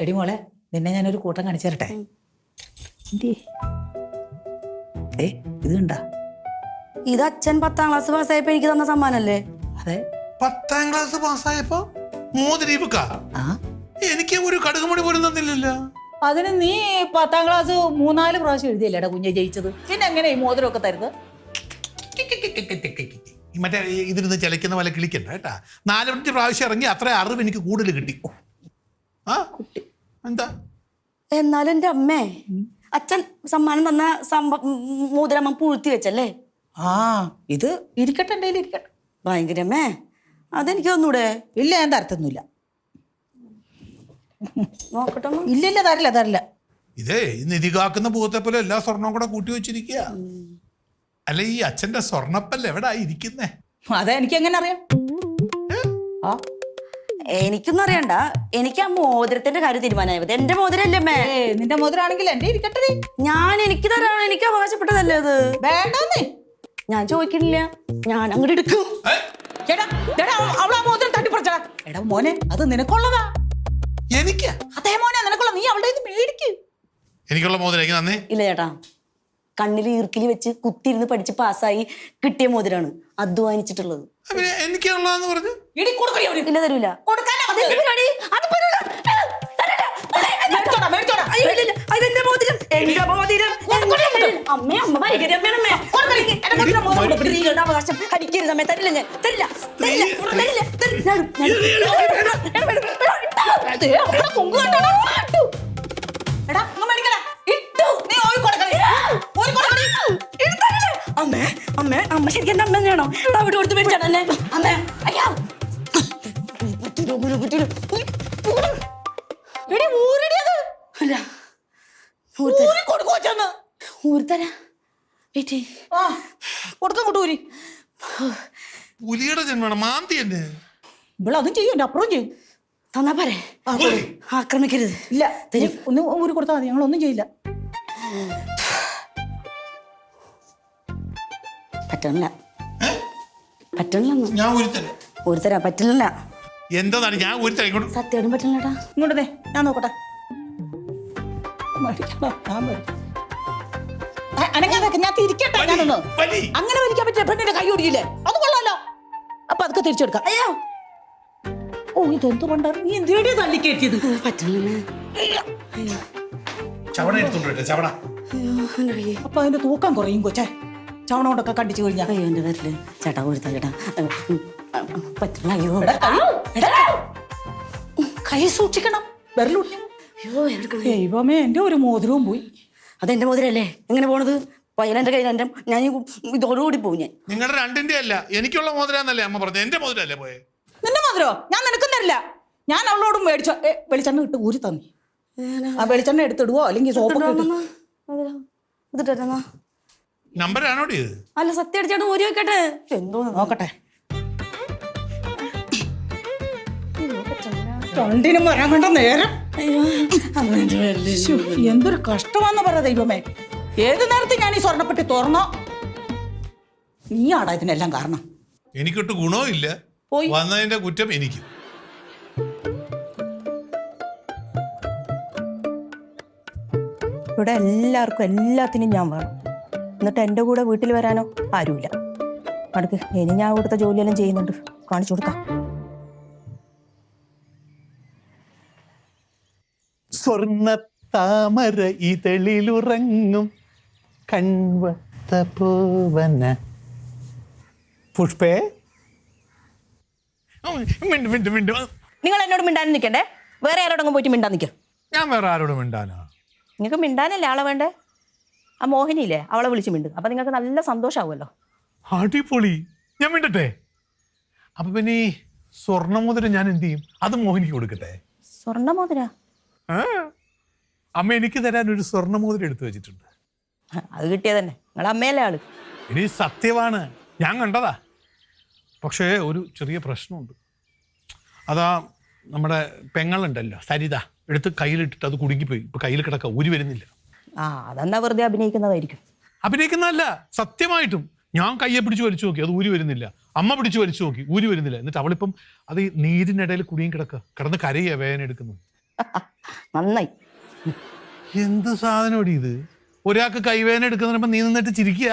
എടി മോളെ നിന്നെ ഞാനൊരു കൂട്ടം കാണിച്ചു തരട്ടെ. ഇത് കണ്ടാ? ഇത് അച്ഛൻ 10ാം ക്ലാസ് പാസ്സായപ്പോ എനിക്ക് തന്ന സമ്മാനല്ലേ? അതെ. 10ാം ക്ലാസ് പാസ്സായപ്പോ മോതിരീവുക എനിക്ക് ഒരു കടുകുമണി പോലും തന്നില്ലല്ലോ. അതിന് നീ 10ാം ക്ലാസ് 3-4 പ്രാവശ്യം എഴുതിയല്ലേടാ കുഞ്ഞെ ജയിച്ചത്. പിന്നെ എങ്ങനെ ഈ മോതിരമൊക്കെ തരുന്നത്? മറ്റേ ഇതിരുന്ന് ചിലക്കുന്ന പോലെ കിളിക്കണ്ട കേട്ടാ. 4-5 പ്രാവശ്യം ഇറങ്ങി അത്ര അറിവ് എനിക്ക് കൂടുതൽ കിട്ടി. ആ എന്താ എന്നാലും എന്റെ അമ്മേ, അച്ഛൻ സമ്മാനം തന്ന മോതിരമ്മ പൂഴ്ത്തി വെച്ചല്ലേ? ആ ഇത് ഇരിക്കട്ടെ, എൻ്റെ കയ്യിൽ ഇരിക്കട്ടെ. ഭയങ്കര അമ്മേ, അതെനിക്ക് തന്നൂടെ? ഇല്ല, ഞാൻ തരത്തൊന്നുമില്ല. നോക്കട്ടെ. ഇല്ല തരില്ല. ഇതേ നിധി കാക്കുന്ന പൂവത്തെ പോലെ എല്ലാ സ്വർണവും കൂടെ കൂട്ടി വെച്ചിരിക്കുക. അല്ല ഈ അച്ഛന്റെ സ്വർണ്ണപ്പല്ല എവിടാ ഇരിക്കുന്നേ? അതെ, എനിക്ക് എങ്ങനെ അറിയാം? ആ എനിക്കൊന്നും അറിയണ്ട. എനിക്ക് ആ മോതിരത്തിന്റെ കാര്യം തീരുമാനമായത്. എന്റെ മോതിരല്ലേ അമ്മേ? നിന്റെ മോതിരാണെങ്കിൽ എന്റെ ഇരിക്കട്ടെ. എനിക്ക് തരാണ്, എനിക്ക് അവകാശപ്പെട്ടതല്ലേ അത്. വേണ്ടെന്നേ ഞാൻ ചോദിക്കണില്ല, ഞാൻ അങ്ങോട്ട് എടുക്കും. അവളാ മോതിരം തട്ടിപ്പറിച്ചാ. എടാ മോനെ, അത് നിനക്കുള്ളതാ. എനിക്ക് അതേ മോനെ നിനക്കുള്ള, നീ അവളുടെ മേടിക്ക്. എനിക്കുള്ള മോതിരം നന്ദി. ഇല്ല ചേട്ടാ, കണ്ണിൽ ഈർക്കിലി വെച്ച് കുത്തിയിരുന്ന് പഠിച്ച് പാസ്സായി കിട്ടിയ മോതിരാണ്, അധ്വാനിച്ചിട്ടുള്ളത്. എനിക്കുള്ളതെന്ന് പറഞ്ഞു ഇല്ല, തരൂല. അമ്മ ഭയങ്കര അമ്മയാണമ്മേ. സ്ത്രീകളുടെ അവകാശം ഹരിക്കരുത് അമ്മേ. തരില്ല, ഞാൻ തരില്ല. അമ്മ ശരിക്കും എന്റെ അമ്മ തന്നെയാണോ? അവിടെ കൊടുത്ത് മേടിച്ചാണല്ലേ അമ്മേ? അയ്യോ, പുലിയുടെ ജന്മമാണ് മാന്തി തന്നെ. ഇവളതും ചെയ്യും, എന്റെ അപ്പുറം ചെയ്യും. തന്നാ പോരെ, ആക്രമിക്കരുത്. ഇല്ല, ഒന്ന് ഊരി കൊടുത്താൽ മതി, ഞങ്ങളൊന്നും ചെയ്യില്ല. ഞാൻ ഊരിത്തരാ പറ്റില്ല. എന്താണ് ഞാൻ ഊരിത്തരാം? സത്യം പറ്റില്ലടാ. ഇങ്ങോട്ടേ, ഞാൻ നോക്കട്ടെ. ഞാൻ തിരിക്കട്ടെ. ഞാനൊന്ന് അങ്ങനെ വലിക്കാൻ പറ്റില്ല. പെണ്ണിന്റെ കൈ ഓടിക്കില്ലേ? അത് കൊള്ളാലോ. അപ്പൊ അതൊക്കെ തിരിച്ചെടുക്കാം. അയ്യോ, ഓ ഇതെന്ത് പണ്ടാണ് നീ എന്തിനാ തല്ലിക്കേറ്റിയത്? അപ്പൊ അതിന്റെ തൂക്കം കുറയും കൊച്ചേ. ചവണ കൊണ്ടൊക്കെ കണ്ടിച്ചു കഴിഞ്ഞാൽ. അയ്യോ എന്റെ പേരില് ചേട്ടാ ഊരിത്താ ചേട്ടാ, പറ്റില്ല. അയ്യോ കൈ സൂക്ഷിക്കണം, വിരലൂട്ടി. ദൈവമേ, എന്റെ ഒരു മോതിരവും പോയി. അതെന്റെ മോതിരല്ലേ? എങ്ങനെ പോണത്? പയ്യനെന്റെ കയ്യിൽ ഞാൻ ഇതോടുകൂടി പോകും. ഞാൻ നിങ്ങളുടെ രണ്ടിന്റെ അല്ല, എനിക്കുള്ള മോതിരാന്നല്ലേ അമ്മ പറഞ്ഞു. എന്റെ മോതിരല്ലേ പോയെ? നിന്റെ മോതിരോ? ഞാൻ നിനക്കും തരില്ല. ഞാൻ അവളോടും മേടിച്ചോ. വെളിച്ചെണ്ണ ഇട്ട് ഊരി തന്നി. ആ വെളിച്ചെണ്ണ എടുത്തിടുവോ അല്ലെങ്കിൽ സോപ്പ് ഇതിട്ടാ നമ്പരാണോടി ഇത്? അല്ല, സത്യം അടിച്ചാട്ട് ഊരി വെക്കട്ടെ. എന്തോ നോക്കട്ടെ. രണ്ടിനും വരാൻ കണ്ട നേരം. എന്തൊരു കഷ്ടമാന്ന് പറ ദൈവമേ. ഏത് നേരത്തെ ഞാൻ ഈ സ്വർണ്ണപ്പെട്ടി തുറന്നോ? നീയാടാ ഇതിനെല്ലാം കാരണം. എനിക്കൊട്ട് ഗുണവും ഇല്ല, വന്നതിന്റെ കുറ്റം എനിക്ക്. ഇവിടെ എല്ലാവർക്കും എല്ലാത്തിനും ഞാൻ വേണം. എന്നിട്ട് എൻ്റെ കൂടെ വീട്ടിൽ വരാനോ ആരുമില്ല. അടുക്ക് ഇനി ഞാൻ ഇവിടുത്തെ ജോലിയെല്ലാം ചെയ്യുന്നുണ്ട്, കാണിച്ചു കൊടുക്കാം. സ്വർണ്ണ താമര ഇതളിലുറങ്ങും കൺവത്ത പോവന പുഷ്പേ. നിങ്ങൾ എന്നോട് മിണ്ടാൻ നിൽക്കണ്ടേ, വേറെ ആരോടെങ്കിലും പോയിട്ട് മിണ്ടാൻ നിൽക്കും. ഞാൻ വേറെ ആരോടും മിണ്ടാനോ? നിങ്ങൾക്ക് മിണ്ടാനല്ലേ ആളെ വേണ്ടേ? ആ മോഹിനിയില്ലേ, അവളെ വിളിച്ച് മിണ്ടും. അപ്പൊ നിങ്ങൾക്ക് നല്ല സന്തോഷമാവുമല്ലോ. അടിപൊളി, ഞാൻ മിണ്ടട്ടെ. അപ്പൊ പിന്നെ ഈ സ്വർണ്ണമോതിരം ഞാൻ എന്ത് ചെയ്യും? അത് മോഹിനിക്ക് കൊടുക്കട്ടെ. സ്വർണ്ണമോതിര? അമ്മ എനിക്ക് തരാൻ ഒരു സ്വർണ്ണമോതിരം എടുത്തു വെച്ചിട്ടുണ്ട്. അത് കിട്ടിയ തന്നെ നിങ്ങളെ അമ്മയല്ലേ ആള്. ഇനി സത്യമാണ്, ഞാൻ കണ്ടതാ. പക്ഷേ ഒരു ചെറിയ പ്രശ്നമുണ്ട്. അതാ നമ്മുടെ പെങ്ങളുണ്ടല്ലോ സരിത, എടുത്ത് കയ്യിലിട്ടിട്ട് അത് കുടുങ്ങിപ്പോയി. ഇപ്പൊ കയ്യിൽ കിടക്കുക, ഊരി വരുന്നില്ല. അതെന്നാ വെറുതെ അഭിനയിക്കുന്നതായിരിക്കും. അഭിനയിക്കുന്നതല്ല, സത്യമായിട്ടും. ഞാൻ കയ്യെ പിടിച്ച് വലിച്ചു നോക്കി, അത് ഊരി വരുന്നില്ല. അമ്മ പിടിച്ച് വലിച്ചു നോക്കി, ഊരി വരുന്നില്ല. എന്നിട്ട് അവളിപ്പം അത് നീരിനിടയിൽ കുടുങ്ങി കിടന്ന് കരയുക, വേദന എടുക്കുന്നത്. നന്നായി. എന്ത് സാധനം ഇത്? ഒരാൾക്ക് കൈവേദന എടുക്കുന്നപ്പോ നീ നിന്നിട്ട് ചിരിക്കുക.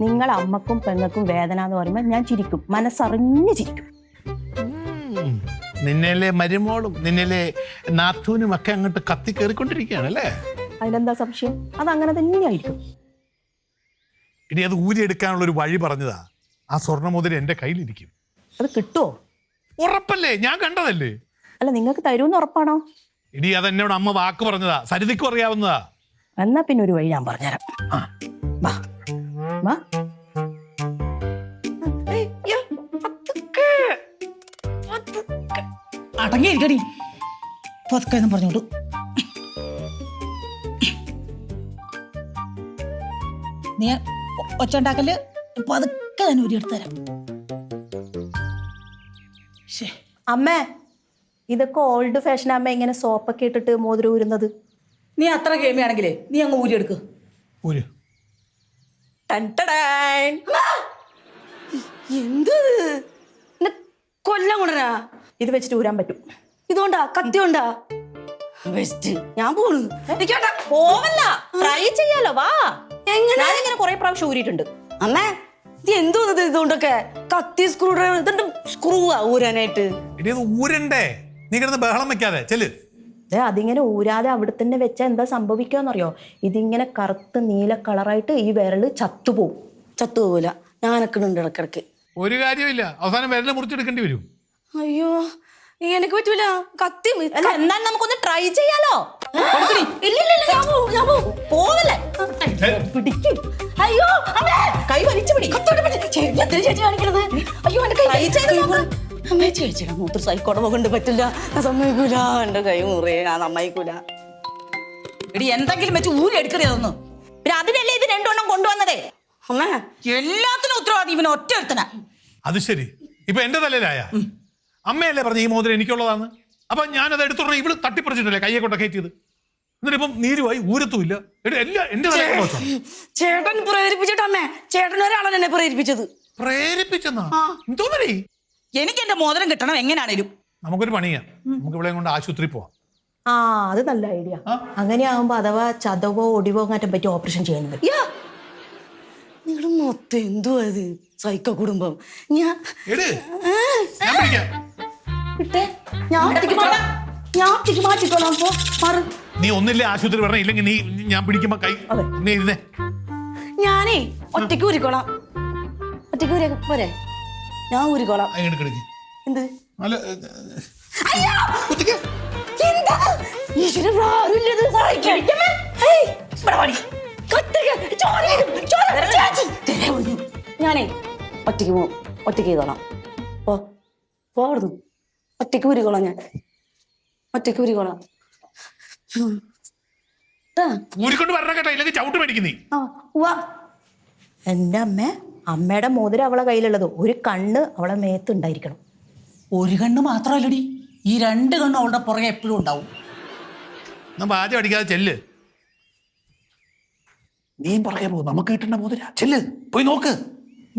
നിങ്ങളെ അമ്മക്കും പെങ്ങൾക്കും വേദന എന്ന് പറയുമ്പോൾ ഞാൻ ചിരിക്കും, മനസ്സറിഞ്ഞ് ചിരിക്കും. നിന്നലെ മരുമോളും നിന്നലെ നാത്തൂനും ഒക്കെ അങ്ങോട്ട് കത്തി കയറിക്കൊണ്ടിരിക്കുകയാണ് അല്ലേ? അതിലെന്താ സംശയം? അത് അങ്ങനെ തന്നെയായിരിക്കും. ഇനി അത് ഊരിയെടുക്കാനുള്ള ഒരു വഴി പറഞ്ഞതാ. ആ സ്വർണ്ണമോതിരം എന്റെ കയ്യിലിരിക്കും. അത് കിട്ടുമോ? ഉറപ്പല്ലേ? ഞാൻ കണ്ടതല്ലേ. അല്ല, നിങ്ങൾക്ക് തരുമെന്ന് ഉറപ്പാണോ? ഇനി അതെന്നോട് അമ്മ വാക്ക് പറഞ്ഞതാ, സരിതയ്ക്കും അറിയാവുന്നതാ. എന്നാ പിന്നെ ഒരു വഴി ഞാൻ പറഞ്ഞുതരാം. വാ വാ. അടങ്ങിയിരിക്കടി പതുക്കെ എന്നും പറഞ്ഞോളൂ. നീ ഒച്ച ഉണ്ടാക്കല് പതുക്കെ തന്നെ ഊരിയെടുത്ത് തരാം. അമ്മേ, ഇതൊക്കെ ഓൾഡ് ഫാഷൻ. അമ്മ ഇങ്ങനെ സോപ്പൊക്കെ ഇട്ടിട്ട് മോതിരം ഊരുന്നത്. നീ അത്ര ഗെയിമാണെങ്കിലേ നീ അങ്ങ് ഊരിയെടുക്ക്. ഊര്. എന്ത് കൊല്ലം കൊണ്ടരാ? ഇത് വെച്ചിട്ട് ഊരാൻ പറ്റും. ഇതുകൊണ്ടാ കത്തി കൊണ്ടാ? ബെസ്റ്റ്. ഞാൻ പോണു. പോവല്ല, ട്രൈ ചെയ്യാലോ. വാ. എങ്ങനെ? ഞാനിങ്ങനെ കുറെ പ്രാവശ്യം ഊരിയിട്ടുണ്ട്. അമ്മേ, ഇത് എന്തോന്നത് ഇതുകൊണ്ടൊക്കെ? കത്തി സ്ക്രൂ ഡ്രൈവർ ഇതുണ്ട്, സ്ക്രൂ ആ ഊരാനായിട്ട്. ഇനി അത് ഊരണ്ടേ? നീ കിടന്ന് ബഹളം വെക്കാതെ ചെല്ല്. അതിങ്ങനെ ഊരാതെ അവിടെ തന്നെ വെച്ചാൽ എന്താ സംഭവിക്കാന്നറിയോ? ഇതിങ്ങനെ കറുത്ത് നീല കളറായിട്ട് ഈ വിരല് ചത്തുപോകും. ചത്തുപോകൂല, ഞാനൊക്കെ ഉണ്ട് ഇടക്കിടക്ക്. ഒരു കാര്യമില്ല, അവസാനം വിരല് മുറിച്ചെടുക്കേണ്ടി വരും. അയ്യോ, എനിക്ക് പറ്റൂല. കത്തി എന്നാൽ നമുക്കൊന്ന് ട്രൈ ചെയ്യാലോ. പോവല്ലേ? പിടിക്കും. അയ്യോ കൈ വലിച്ചു പിടി. ചേച്ചി കാണിക്കണത്. അയ്യോ എന്റെ കൈ അമ്മേ, ചേച്ചിയുടെ മൂത്ര സൈക്കോടമ കൊണ്ട് പറ്റില്ല. ഞാൻ സമ്മതിക്കൂല. എന്റെ കൈ മുറിയെ ഞാൻ സമ്മതിക്കൂല. എടി എന്തെങ്കിലും വെച്ച് ഊരി എടുക്കരുതൊന്ന്. പിന്നെ അതിനല്ലേ ഇത് രണ്ടെണ്ണം കൊണ്ടുവന്നതേ. അമ്മേ, എല്ലാത്തിനും ഉത്തരവാദി ഇവന് ഒറ്റ എടുത്തനാ. അത് ശരി, ഇപ്പൊ എന്റെ തലയിലായ. അമ്മയല്ലേ പറഞ്ഞ ഈ മോതിരം എനിക്കുള്ളതാണ്. അപ്പൊ ഞാനത് എടുത്തോണ്ട് ഇവള് തട്ടിപ്പറിച്ചിട്ടല്ലേ കയ്യെ കൊണ്ട കയറ്റിയത്. എന്നിട്ടിപ്പം നീരുമായി ഊരത്തുമില്ല. എല്ലാം എന്റെ തലയിൽ വെച്ചോ. ചേട്ടൻ പ്രേരിപ്പിച്ചിട്ട് അമ്മേ, ചേട്ടൻ ഒരാളാണ് എന്നെ പ്രേരിപ്പിച്ചത്. പ്രേരിപ്പിച്ചെന്നാ? എന്തോന്നേ? എനിക്ക് എന്റെ മോതിരം കിട്ടണം എങ്ങനെയാണേലും. നമുക്കൊരു പണിയാ, നമുക്ക് ഇവിടെ കൊണ്ട് ആശുപത്രി പോവാം. ആ, അത് നല്ല ഐഡിയ. അങ്ങനെയാകുമ്പോ അഥവാ ചതവോ ഒടിവോ അങ്ങാറ്റം പറ്റി ഓപ്പറേഷൻ ചെയ്യുന്നത്. നിങ്ങളുടെ മൊത്തം എന്തുവാ ഇത്? സൈക്കോ കുടുംബം. ഞാൻ മാറ്റിക്കോളാം. നീ ഒന്നില്ലേ ആശുപത്രി പറഞ്ഞ, ഇല്ലെങ്കിൽ നീ ഞാൻ പിടിക്കുമ്പോ കൈ നീ ഇരുന്നേ. ഞാനേ ഒറ്റയ്ക്ക് ഊരിക്കോളാം. ഒറ്റയ്ക്ക് ഊരിയ പോരെ? ഞാൻ ഊരിക്കോളാം. എന്ത്? ഞാനേ ഒറ്റയ്ക്ക് പോവും. ഒറ്റയ്ക്ക് ചെയ്തോളാം. പോടുന്നു. ഒറ്റയ്ക്ക് ഊരിക്കോളാം. ഞാൻ ഒറ്റയ്ക്ക് ഊരിക്കോളാം. ഊരിക്കൊണ്ട് വരണ കേട്ടോ, ഇല്ലെങ്കിൽ ചവിട്ട് മേടിക്കുന്നേ. എന്റെ അമ്മയുടെ മോതിരം അവളെ കയ്യിലുള്ളത്. ഒരു കണ്ണ് അവളെ മേത്തുണ്ടായിരിക്കണം. ഒരു കണ്ണ് മാത്രമല്ലടി, ഈ രണ്ട് കണ്ണും അവളുടെ പുറകെ എപ്പോഴും ഉണ്ടാവും. നമ്മ ആദ്യം അടിക്കാതെ ചെല്ല്. നീ പുറകെ പോകും, നമുക്ക് കിട്ടേണ്ട മോതിര. ചെല്ല്, പോയി നോക്ക്.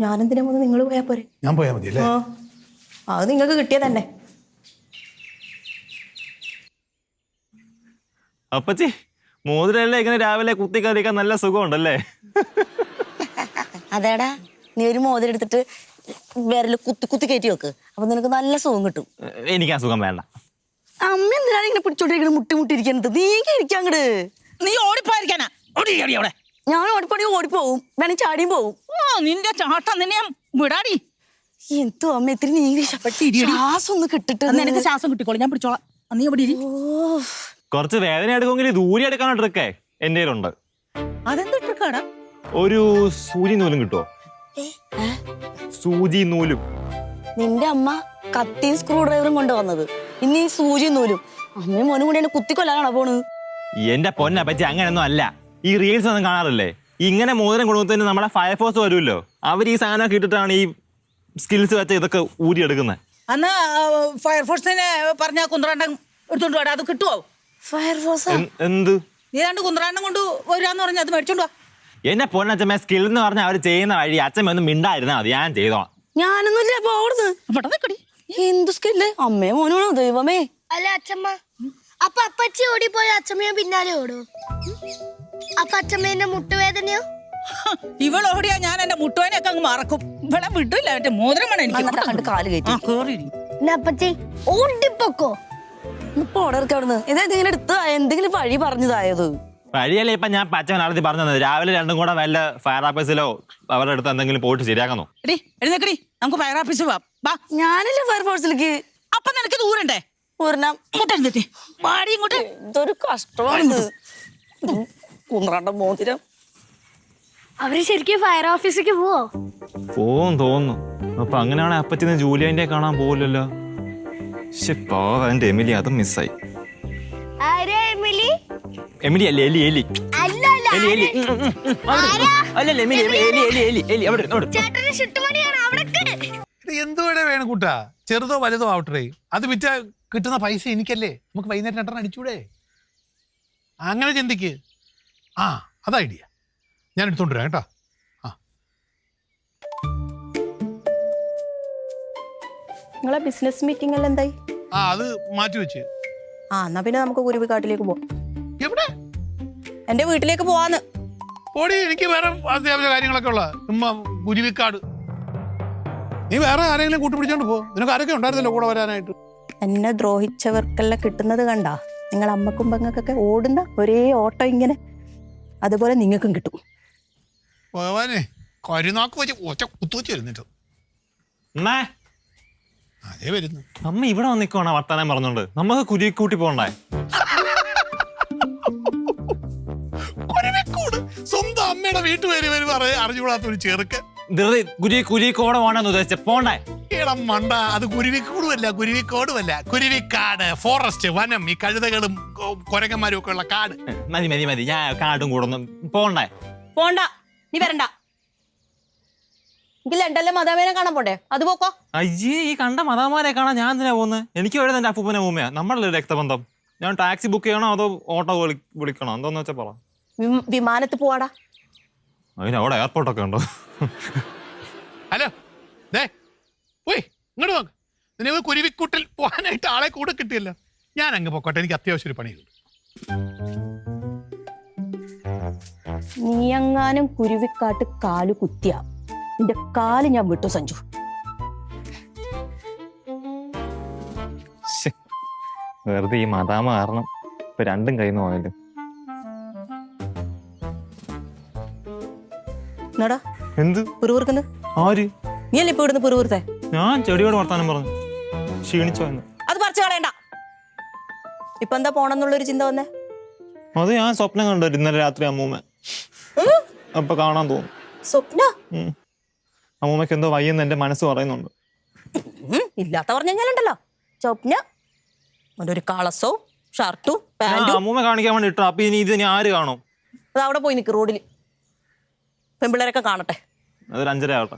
ഞാനെന്തിനാ പോകുന്നത്? നിങ്ങൾ പോയാ പോരെ. ഞാൻ പോയാ മതി അല്ലേ? അത് നിങ്ങൾക്ക് കിട്ടിയ തന്നെ. അപ്പച്ചി, മോതിരല്ലേ ഇങ്ങനെ രാവിലെ കുത്തി കയറിക്കാൻ നല്ല സുഖമുണ്ടല്ലേ? അതേടാ, നീ ഒരു മോതിരം എടുത്തിട്ട് വിരല് കുത്തി കുത്തി കയറ്റി വെക്ക്. അപ്പൊ നിനക്ക് നല്ല സുഖം കിട്ടും. എനിക്ക് ആ സുഖം വേണ്ട. അമ്മ എന്തിനാണ് ഇങ്ങനെ പിടിച്ചോണ്ടിരിക്കുന്നത്? മുട്ടിയിരിക്കുന്നത്. നീ കഴിക്കാങ്ങട്. നീ ഓടിപ്പോയിരിക്കാനാ? അവിടെ ഞാൻ ഓടിപ്പണി ഓടിപ്പോവും, വേണേ ചാടിയും പോവും. നിന്റെ ചാട്ടം നിന്നെ വിടാടി. എന്തോ അമ്മ ഇത്തിരി നീ ശ്വാസം ഒന്ന് കിട്ടിട്ട്. നിനക്ക് ശ്വാസം കിട്ടിക്കോളൂ, ഞാൻ പിടിച്ചോളാം. നീ ഇവിടെ ഇരി. കുറച്ച് വേദന എടുക്കുമെങ്കിൽ ദൂരെ എടുക്കാനുള്ള ട്രിക്കേ എന്റെ കയ്യിലുണ്ട്. അതെന്താ ട്രിക്കാടാ? ഒരു സൂചി നൂലും കിട്ടുമോ? സൂചി നൂലും. നിന്റെ അമ്മ കത്തിയും സ്ക്രൂ ഡ്രൈവറും കൊണ്ടുവന്നത്. ഇനി ഈ സൂചി നൂലും അമ്മയും മോനും കൂടി എന്നെ കുത്തിക്കൊല്ലാനാണോ പോണ്? എന്റെ പൊന്ന പറ്റി അങ്ങനെയൊന്നും അല്ല. ഈ റീൽസ് ഒന്നും കാണാറില്ലേ? ഇങ്ങനെ മോതിരം കൊടുക്കുന്നതിന് നമ്മുടെ ഫയർഫോഴ്സ് വരുമല്ലോ, അവർ ഈ സാധനമൊക്കെ ഇട്ടിട്ടാണ് ഈ സ്കിൽസ് വെച്ച ഇതൊക്കെ ഊരിയെടുക്കുന്നത്. അന്ന് ഫയർഫോഴ്സിനെ പറഞ്ഞ കുന്ത്രാണ്ടം എടുത്തോണ്ട് പോടാ, അത് കിട്ടുവോ? ഫയർഫോഴ്സ് എന്ത്? നീ രണ്ട് കുന്ത്രാണ്ടം കൊണ്ട് വരാന്ന് പറഞ്ഞ അത് മേടിച്ചോണ്ട് വാ. എന്നെ പൊന്നച്ചമ്മ, സ്കിൽ എന്ന് പറഞ്ഞാൽ അവർ ചെയ്യുന്ന വഴി അച്ഛമ്മ ഒന്നും മിണ്ടായിരുന്നാ മതി, ഞാൻ ചെയ്തോളാം. ഞാനൊന്നുമില്ല പോടുന്നു. എന്ത് സ്കില്ല്? അമ്മേ മോനാണോ? ദൈവമേ. അല്ല അച്ഛമ്മ, അപ്പൊ അപ്പച്ചി ഓടിപ്പോയി അച്ഛമ്മയും പിന്നാലെ ഓടോ? അപ്പൊ അച്ഛമ്മേന്റെ മുട്ടുവേദനയോ? ഇവളോടിയാ ഞാൻ എന്റെ മുട്ടുവേനൊക്കെ അങ്ങ് മറക്കും. ഇവളെ വിടില്ല, എന്റെ മോതിരം വേണം എന്നിട്ട് കണ്ട് കാല് കയറ്റി എന്നാ അപ്പച്ചി ഓടിപ്പൊക്കോ. ഇപ്പൊ ഓർഡർക്ക് അവിടുന്ന് ഇതെന്തെങ്കിലും എടുത്ത് എന്തെങ്കിലും വഴി പറഞ്ഞതായത്. വഴിയല്ലേ ഇപ്പൊ ഞാൻ പച്ചവൻ ആളത്തി പറഞ്ഞത്. രാവിലെ രണ്ടും കൂടെ വല്ല ഫയർ ഓഫീസിലോ അവരുടെ അടുത്ത് എന്തെങ്കിലും പോയിട്ട് ശരിയാക്കാന്നോ? എഴുന്നേക്കടി, നമുക്ക് ഫയർ ഓഫീസ് പോവാം. ഞാനല്ലേ ഫയർഫോഴ്സിലേക്ക്. അപ്പൊ നിനക്ക് ദൂരണ്ടേ? ഒരെണ്ണം ഇങ്ങോട്ട് പാടി ഇങ്ങോട്ട്. ഇതൊരു കഷ്ടമാണ്. കുന്ത്രാണ്ട മോതിരം. അവര് ശരിക്കും ഫയർ ഓഫീസിലേക്ക് പോവോ? പോവും തോന്നുന്നു. അപ്പൊ അങ്ങനെയാണെങ്കിൽ അപ്പച്ചിന്ന് ജൂലിയന്റെ കാണാൻ പോവില്ലല്ലോ. എന്റെ എമിലി അതും മിസ്സായി. ആരാ എമിലി? എമിലി അല്ലേ, എലി എലി അല്ല അല്ല, എലി എലി അല്ലല്ല എമിലി എലി എലി എലി എലി അവിടെ ചേട്ടന്റെ ചുട്ടുപണിയാണ് അവിടെ. എന്തുവേടെ വേണം കൂട്ടാ, ചെറുതോ വലുതോ ആവട്ടെ, അത് വിറ്റ കിട്ടുന്ന പൈസ എനിക്കല്ലേ, നമുക്ക് വൈകുന്നേരം 2 അടിച്ചൂടെ? അങ്ങനെ ചിന്തിക്ക്. ആ അത് ഐഡിയ, ഞാൻ എടുത്തോണ്ട് വരാം കേട്ടോ. നിങ്ങളെ ബിസിനസ് മീറ്റിംഗ് എല്ലാം എന്തായി? അത് മാറ്റി വെച്ച്. എന്നാ പിന്നെ നമുക്ക് കുരുവിക്കാട്ടിലേക്ക് പോവാം. എവിടെ? എന്റെ വീട്ടിലേക്ക് പോവാന്ന്. ഓടി, എനിക്ക് വേറെ അത്യാവശ്യ കാര്യങ്ങളൊക്കെ ഉള്ള കുരുവിക്കാട്. നീ വേറെ ആരെങ്കിലും കൂട്ടുപിടിച്ചോണ്ട് പോ. നിനക്ക് ആരൊക്കെ ഉണ്ടായിരുന്നല്ലോ കൂടെ വരാനായിട്ട്. എന്നെ ദ്രോഹിച്ചവർക്കെല്ലാം കിട്ടുന്നത് കണ്ടാ? നിങ്ങൾ അമ്മക്കും പെങ്ങൾക്കൊക്കെ ഓടുന്ന ഒരേ ഓട്ടം ഇങ്ങനെ, അതുപോലെ നിങ്ങൾക്കും കിട്ടും. പോവാനേ കരുനാക്ക് വെച്ച് ഒച്ച കുത്തുവച്ച് വരുന്നിട്ട് അതേ വരുന്നു. അമ്മ ഇവിടെ വന്നിക്കോണ വർത്താനം പറഞ്ഞോണ്ട്. നമുക്ക് കുരുവിക്കൂട്ടി പോണ്ടേ? സ്വന്തം അമ്മയുടെ വീട്ടുപേര് വരും അറിഞ്ഞുകൂടാത്ത ഒരു ചെറുക്കൻ കുരുവിക്കോടെ പോണെന്ന് ഉദ്ദേശിച്ച പോണ്ടേ? ഇടം മണ്ട, അത് കുരുവിക്കൂടുമല്ല, കുരുവിക്കോടുമല്ല, കുരുവിക്കാട്, ഫോറസ്റ്റ്, വനം, ഈ കഴുതകളും കൊരങ്ങന്മാരും ഒക്കെ ഉള്ള കാട്. മതി മതി മതി, ഞാൻ കാടും കൂടുന്നു. പോണ്ടേ? പോണ്ട, നീ വരണ്ട. എനിക്ക് ലണ്ടനിലെ മദാമേനെ കാണാൻ പോണ്ടേ? അത് പോക്കോ. അയ്യേ, ഈ കണ്ട മതാമാരെ കാണാൻ ഞാൻ എന്തിനാ പോകുന്നത്? എനിക്ക് എഴുതാൻ എന്റെ അപ്പൂപ്പനെ ഉമ്മയാ, നമ്മളല്ലേ രക്തബന്ധം. ഞാൻ ടാക്സി ബുക്ക് ചെയ്യണോ അതോ ഓട്ടോ വിളിക്കണോ? എന്താന്ന് വെച്ചാ പറ. വിമാനത്തിൽ പോവാടാ. അതിന് അവിടെ എയർപോർട്ടൊക്കെ ഉണ്ടോ? ഹലോ, ദേ പോയി ഇങ്ങോട്ട് നോക്ക്. നിന്നെ കുരുവിക്കൂട്ടിൽ പോകാനായിട്ട് ആളെ കൂടെ കിട്ടിയല്ലോ. ഞാൻ അങ്ങ് പൊക്കോട്ടെ, എനിക്ക് അത്യാവശ്യം ഒരു പണിയുണ്ട്. നീയെങ്ങാനും കുരുവിക്കാട്ട് കാല് കുത്തിയ നിന്റെ കാല് ഞാൻ വിട്ടു സഞ്ജു. വെറുതെ ഈ മതാമ കാരണം ഇപ്പൊ രണ്ടും കയ്യിൽ പോയാലും. എന്നാടാ എന്ത് പിറുവിറുക്കുന്നത്? ആര്? നീ അല്ലേ ഇപ്പൊ ഇവിടുന്ന് പിറുവിറുത്തേ? ഞാൻ ചെടിയോട് വർത്താനം പറഞ്ഞു ക്ഷീണിച്ചോ എന്ന്. അത് പറിച്ചു കളയണ്ട. ഇപ്പൊ എന്താ പോണെന്നുള്ളൊരു ചിന്ത വന്നേ? അത് ഞാൻ സ്വപ്നം കണ്ടു ഇന്നലെ രാത്രി അമ്മൂമ്മ. അപ്പൊ കാണാൻ തോന്നും. സ്വപ്ന? അമ്മൂമ്മക്ക് എന്തോ വയ്യെന്ന് എന്റെ മനസ്സ് പറയുന്നുണ്ട്. ഇല്ലാത്ത പറഞ്ഞു കഴിഞ്ഞാലുണ്ടല്ലോ സ്വപ്ന. ഒരു കളസോ ഷർട്ടും പാന്റും അമ്മൂമ്മ കാണിക്കാൻ വേണ്ടി ഇട്ടോ. അപ്പൊ ഇനി ഇത് ഇനി ആര് കാണും? അത് അവിടെ പോയി നിൽക്ക് റോഡിൽ, പെൺപിള്ളേരൊക്കെ കാണട്ടെ. അതൊരു 5:30 ആവട്ടെ.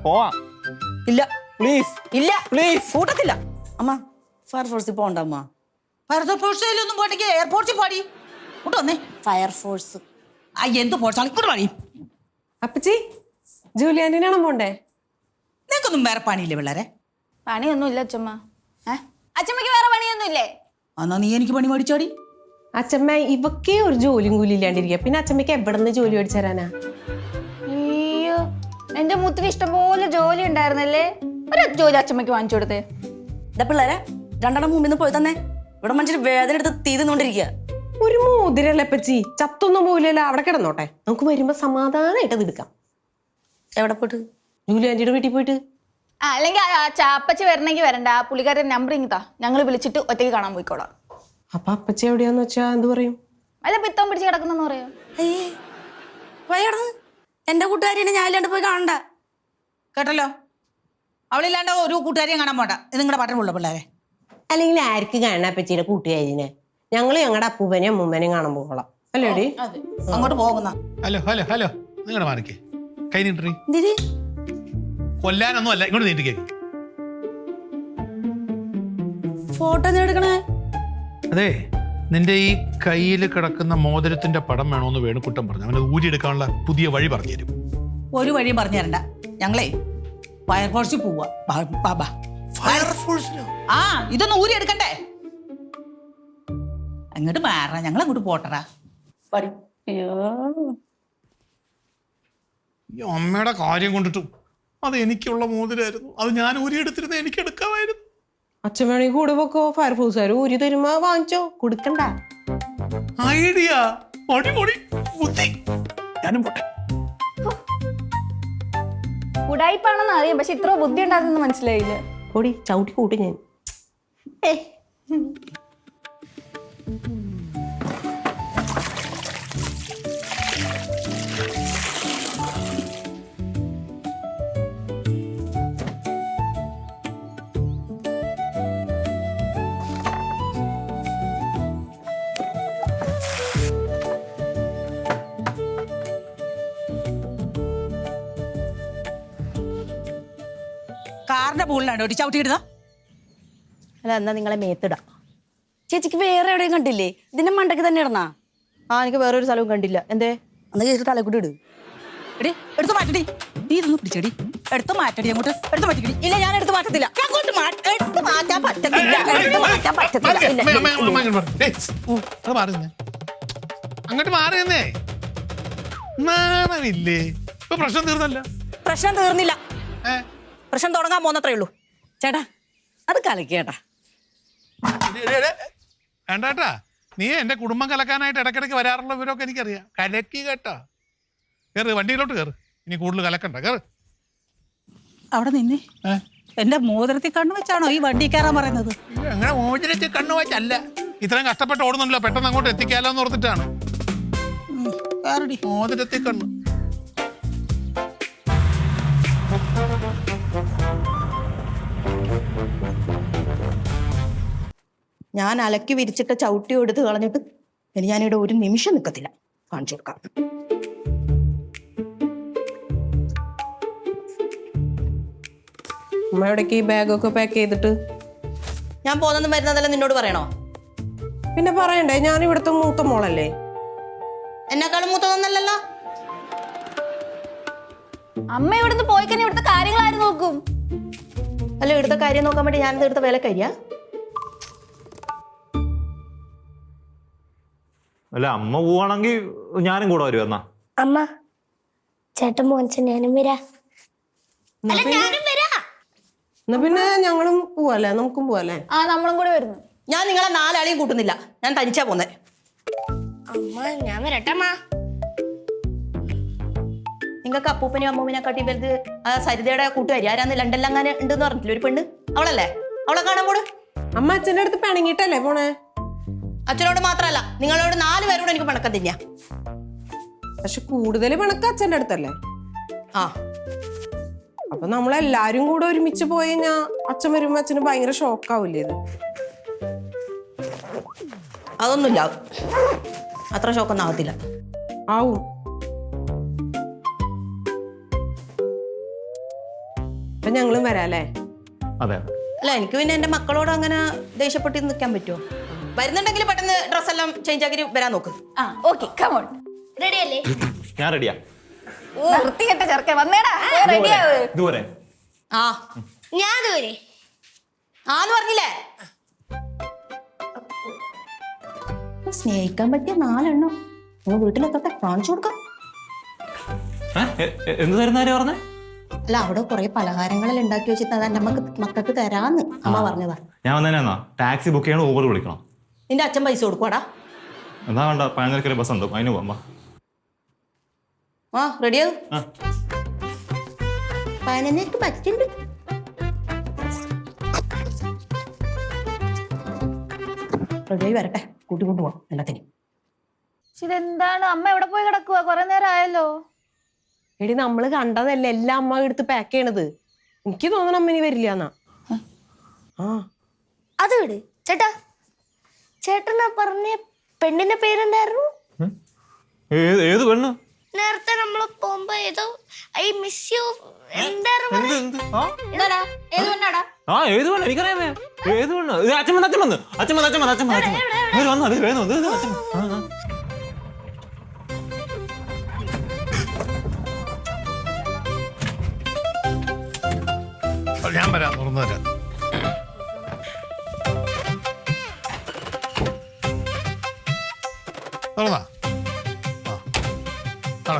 പോവാ. ഇല്ല പ്ലീസ് ഇല്ല പ്ലീസ്. കൂട്ടത്തില്ല. അമ്മ ഫയർഫോഴ്സിൽ പോണ്ട. അമ്മ ഫയർഫോഴ്സിലൊന്നും പോട്ടെങ്കിൽ എയർപോർട്ടിൽ പാടി കൂട്ടോ വന്നേ. ഫയർഫോഴ്സ് എന്ത് ഫോഴ്സാണ് ഇങ്ങോട്ട് പാടി. അപ്പച്ചി ജൂലിയാനാണോ പോണ്ടേ? നിനക്കൊന്നും വേറെ പണിയില്ലേ പിള്ളേരെ? പണിയൊന്നും ഇല്ല അച്ഛമ്മ. അച്ഛമ്മക്ക് വേറെ പണിയൊന്നും ഇല്ലേ? എന്നാ നീ എനിക്ക് പണി മേടിച്ചാടി. അച്ഛമ്മ ഇവക്കേ ഒരു ജോലിയും കൂലി ഇല്ലാണ്ടിരിക്കുക, പിന്നെ അച്ഛമ്മക്ക് എവിടെ നിന്ന് ജോലി മേടിച്ചു തരാനാ? അയ്യോ, എന്റെ മുത്തിന് ഇഷ്ടംപോലെ ജോലി ഉണ്ടായിരുന്നല്ലേ, ഒരു ജോലി അച്ഛമ്മക്ക് വാങ്ങിച്ചു കൊടുത്തേ. ഇതാ പിള്ളേരെ 2 എണ്ണം മുമ്പിൽ നിന്ന് പോയി തന്നെ. ഇവിടെ മനുഷ്യർ വേദന എടുത്ത് തീർന്നുകൊണ്ടിരിക്കുക. ഒരു മോതിരല്ലേ അപ്പച്ചി, ചത്തൊന്നും പോയില്ലല്ലോ, അവിടെ കിടന്നോട്ടെ. നമുക്ക് വരുമ്പോ സമാധാനമായിട്ട് അത് എടുക്കാം. എവിടെ പോയിട്ട്? ജൂലിയാന്റിയുടെ വീട്ടിൽ പോയിട്ട്. അല്ലെങ്കിൽ ചാപ്പച്ചി വരണമെങ്കിൽ വരണ്ട, പുള്ളിക്കാരുടെ നമ്പർ ഇങ്ങത്താ, ഞങ്ങൾ വിളിച്ചിട്ട് ഒറ്റയ്ക്ക് കാണാൻ പോയിക്കോളാം. അപ്പൊ അപ്പച്ചി എവിടെയാന്ന് വെച്ചാ എന്ത് പറയും? അല്ല പിത്തം പിടിച്ച് കിടക്കുന്നെന്ന് പറയാ. അയ്യേ വയ്യടന്ന്, എന്റെ കൂട്ടുകാരിനെ ഞാൻ ഇല്ലാണ്ട് പോയി കാണണ്ട. കേട്ടല്ലോ, അവളില്ലാണ്ട് ഒരു കൂട്ടുകാരെയും കാണാൻ പോണ്ട. ഇത് നിങ്ങളുടെ പട്ടണമുള്ള പിള്ളേരെ. അല്ലെങ്കിൽ ആർക്ക് കാണാൻ അപ്പച്ചിയുടെ കൂട്ടുകാരിനെ? ഞങ്ങള് ഞങ്ങളുടെ അപ്പൂപ്പനെയും അമ്മൂമ്മനെയും കാണാൻ പോകலாம் അല്ലേടി? അങ്ങോട്ട് പോകുന്ന. ഹലോ ഹലോ ഹലോ, നിങ്ങളുടെ മാറിക്കേ, കൈ നീട്ടി. എന്തിന്? കൊല്ലാനൊന്നും അല്ല, ഇങ്ങോട്ട് നീട്ടിക്കേ. ഫോട്ടോ നീ എടുക്കണേ? അതെ, നിന്റെ ഈ കയ്യിൽ കിടക്കുന്ന മോതിരത്തിന്റെ പടം വേണോന്ന് വേണുക്കുട്ടൻ പറഞ്ഞു. അവനത് ഊരിയെടുക്കാനുള്ള പുതിയ വഴി പറഞ്ഞു തരും. ഒരു വഴിയും പറഞ്ഞു തരണ്ട, ഞങ്ങളെ ഫയർഫോഴ്സിൽ പോവാ. ഫയർഫോഴ്സിലോ? ആ ഇതൊന്ന് ഊരി എടുക്കണ്ടേ? അങ്ങോട്ട് മാറാ, ഞങ്ങൾ അങ്ങോട്ട് പോട്ടറാ. അയ്യോ ഈ അമ്മയുടെ കാര്യം കൊണ്ടിട്ടും അത് എനിക്കുള്ള മോതിരായിരുന്നു. അത് ഞാൻ ഊരിയെടുത്തിരുന്ന എനിക്ക് എടുക്കാമായിരുന്നു. അച്ഛൻ വേണമെങ്കിൽ കൂടെ വെക്കോ, ഫയർഫോഴ്സുകാർ ഊരി തരുമ്പോ വാങ്ങിച്ചോ, കൊടുക്കണ്ട. ഐഡിയ അടിപൊളി ബുദ്ധി. ഞാനും പോട്ടെ. ഉടായിപ്പാണെന്ന് അറിയാം, പക്ഷെ ഇത്ര ബുദ്ധി ഉണ്ടാകുന്ന മനസ്സിലായില്ല. ഓടി ചവിട്ടി കൂട്ടി ഞാൻ. കാറിന്റെ മുകളിലാണ് ഒരു ചവിട്ടിയിടുന്ന. അല്ല എന്നാ നിങ്ങളെ മേത്തിടാം. ചേച്ചിക്ക് വേറെ എവിടെയും കണ്ടില്ലേ? ഇതിന്റെ മണ്ടയ്ക്ക് തന്നെ ഇടന്നാ? എനിക്ക് വേറൊരു സ്ഥലവും കണ്ടില്ല. എന്തേ? അന്ന് ചേച്ചി തലക്കൂടി ഇട്. എടി എടുത്ത് മാറ്റടി. നീ ഇതൊന്ന് പിടിച്ചടി, എടുത്ത് മാറ്റടി അങ്ങോട്ട്. എടുത്ത് മാറ്റിക്കടി. ഇല്ല, ഞാൻ എടുത്ത് മാറ്റത്തില്ല. അങ്ങോട്ട് എടുത്ത് മാറ്റാൻ പറ്റത്തില്ല. എടുത്ത് മാറ്റാൻ പറ്റത്തില്ല. ഇല്ല, ഇല്ല, ഇല്ല. അങ്ങോട്ട് മാറിയെന്നേ. നാണമില്ലേ? ഇപ്പൊ പ്രശ്നം തീർന്നല്ലോ. പ്രശ്നം തീർന്നില്ല, പ്രശ്നം തുടങ്ങാൻ പോന്നത്രേ ഉള്ളൂ. ചേട്ടാ അത് കലക്കേട്ടാ. വേണ്ടാട്ടാ, നീ എന്റെ കുടുംബം കലക്കാനായിട്ട് ഇടയ്ക്കിടയ്ക്ക് വരാറുള്ള വിവരമൊക്കെ എനിക്കറിയാം. കലക്കി കേട്ടാ. കയറ്, വണ്ടിയിലോട്ട് കയറ്. ഇനി കൂടുതൽ കലക്കണ്ട, കയറ്. അവിടെ നിന്നെ എന്റെ മോതിരത്തിൽ കണ്ണു വെച്ചാണോ ഈ വണ്ടി കയറാൻ പറയുന്നത്? അങ്ങനെ മോചനത്തിൽ കണ്ണു വെച്ചല്ല, ഇത്രയും കഷ്ടപ്പെട്ട് ഓടുന്നുണ്ടല്ലോ, പെട്ടെന്ന് അങ്ങോട്ട് എത്തിക്കാലോ എന്ന് ഓർത്തിട്ടാണ്. മോതിരത്തിൽ കണ്ണു. ഞാൻ അലക്കി വിരിച്ചിട്ട് ചവിട്ടി എടുത്ത് കളഞ്ഞിട്ട് ഇനി ഞാനിവിടെ ഒരു നിമിഷം നിൽക്കത്തില്ല. കാണിച്ചു കൊടുക്കാം. അമ്മ എവിടേക്ക് ഈ ബാഗൊക്കെ പാക്ക് ചെയ്തിട്ട്? ഞാൻ പോകുന്നതും വരുന്നതെല്ലാം നിന്നോട് പറയണോ? പിന്നെ പറയണ്ടേ, ഞാൻ ഇവിടുത്തെ മൂത്ത മോളല്ലേ. എന്നെക്കാളും മൂത്തതൊന്നല്ലല്ലോ. അമ്മ ഇവിടുന്ന് പോയി കഴിഞ്ഞാൽ ഇവിടുത്തെ കാര്യങ്ങൾ ആര് നോക്കും? അല്ല, ഇവിടുത്തെ കാര്യം നോക്കാൻ വേണ്ടി ഞാനിത് എടുത്ത വേലക്കാരിയാ? അല്ല, അമ്മ പോവാണെങ്കിൽ ഞാനും കൂടെ വരും. എന്നാ അമ്മ ചേട്ടൻ മോൻച്ച ഞാനും വരാ. എന്നാ പിന്നെ ഞങ്ങളും പോവല്ലേ, നമുക്കും പോവല്ലേ? ആ നമ്മളും കൂടെ വരുന്നു. ഞാൻ നിങ്ങളെ നാലാളെയും കൂട്ടുന്നില്ല, ഞാൻ തനിച്ചാ പോന്നെ. അമ്മ ഞാൻ വരട്ടമ്മ. നിങ്ങൾക്ക് അപ്പൂപ്പനെയും അമ്മൂമ്മനെ കാട്ടി വലുത് ആ സരിതയുടെ കൂട്ടുകാരി ആരാന്ന് ലണ്ടനിൽ അങ്ങനെ ഉണ്ടെന്ന് പറഞ്ഞിട്ടില്ല ഒരു പെണ്ണ്? അവളല്ലേ? അവളെ കാണാൻ കൂടെ. അമ്മ അച്ഛൻ്റെ അടുത്ത് പിണങ്ങിട്ടല്ലേ പോണേ? അച്ഛനോട് മാത്രല്ല, നിങ്ങളോട് 4 പേരോട് എനിക്ക് പണക്കം തന്നെയാ. പക്ഷെ കൂടുതൽ പിണക്ക അച്ഛൻ്റെ അടുത്തല്ലേ? ആ, അപ്പൊ നമ്മളെല്ലാരും കൂടെ ഒരുമിച്ച് പോയി കഴിഞ്ഞാ അച്ഛൻ വരുമ്പോ അച്ഛന് ഭയങ്കര ഷോക്കാവില്ലേ ഇത്? അതൊന്നുമില്ല, അത്ര ഷോക്കൊന്നും ആവത്തില്ല. ആവും. അപ്പൊ ഞങ്ങളും വരാല്ലേ? അതെ. അല്ല, എനിക്ക് പിന്നെ എന്റെ മക്കളോട് അങ്ങനെ ദേഷ്യപ്പെട്ട് നിൽക്കാൻ പറ്റുമോ? വരുന്നുണ്ടെങ്കിൽ പെട്ടെന്ന് ഡ്രസ്സെല്ലാം ചേഞ്ച് ആക്കി വരാൻ നോക്ക്. ആ ഓക്കെ, കം ഓൺ. റെഡി അല്ലേ? ഞാൻ റെഡിയാ. വൃത്തികെട്ട ചെറുക്കൻ വന്നേടാ, റെഡിയാവ്. ഇതുപോലെ ആ, ഞാൻ ദൂരെ ആന്ന് പറഞ്ഞില്ലേ? സ്നേഹിക്കാൻ പറ്റിയ 4 എണ്ണം നിങ്ങൾ വീട്ടിലെത്തത്തെ കാണിച്ചു കൊടുക്കാം. എന്ത് തരുന്നാര് പറഞ്ഞേ? അല്ല, അവിടെ കുറെ പലഹാരങ്ങളെല്ലാം ഉണ്ടാക്കി വെച്ചിട്ട് അത് എന്റെ മക്കൾക്ക് തരാന്ന് അമ്മ പറഞ്ഞതാ. ഞാൻ വന്നേനാ ടാക്സി ബുക്ക് ചെയ്യണം, ഊബർ വിളിക്കണം. നിന്റെ അച്ഛൻ പൈസ കൊടുക്കുവാടാ? എന്താ വേണ്ട, 15 ബസ് ഉണ്ട്, അതിന് പോകാം. ആ, റെഡിയാവും. 15 ബസ്സുണ്ട്. റെഡിയായി വരട്ടെ, കൂട്ടിക്കൊണ്ടു പോവാം എല്ലാത്തിനും. ഇതെന്താണ് അമ്മ എവിടെ പോയി കിടക്കുക? കുറെ നേരം ആയല്ലോ. എടി നമ്മള് കണ്ടതല്ലേ എല്ലാം അമ്മ എടുത്ത് പാക്ക് ചെയ്യണത്. എനിക്ക് തോന്നണം അമ്മ ഇനി വരില്ല എന്നാ. ആ അത് വിട് ചേട്ടാ. ചേട്ടനാ പറഞ്ഞ പെണ്ണിന്റെ പേരെന്തായിരുന്നു? ഏത് പെണ്ണ്? നേരത്തെ നമ്മള് പോകുമ്പോ ഏതോ ഐ മിസ് യു എന്തായിരുന്നു? ഏത് പെണ്ണാടാ? ആ, ഏത് പെണ്ണ്? എനിക്കറിയാമേ. ഏത് പെണ്ണ്? അച്ഛൻ വന്നു, അച്ഛൻ വന്നു, അച്ഛൻ വന്നു, അച്ഛൻ വന്നു, അച്ഛൻ വന്നു, അതെ വേണം. ഞാൻ വരാം, തുറന്നു തരാം. തുറന്നാ ആ നട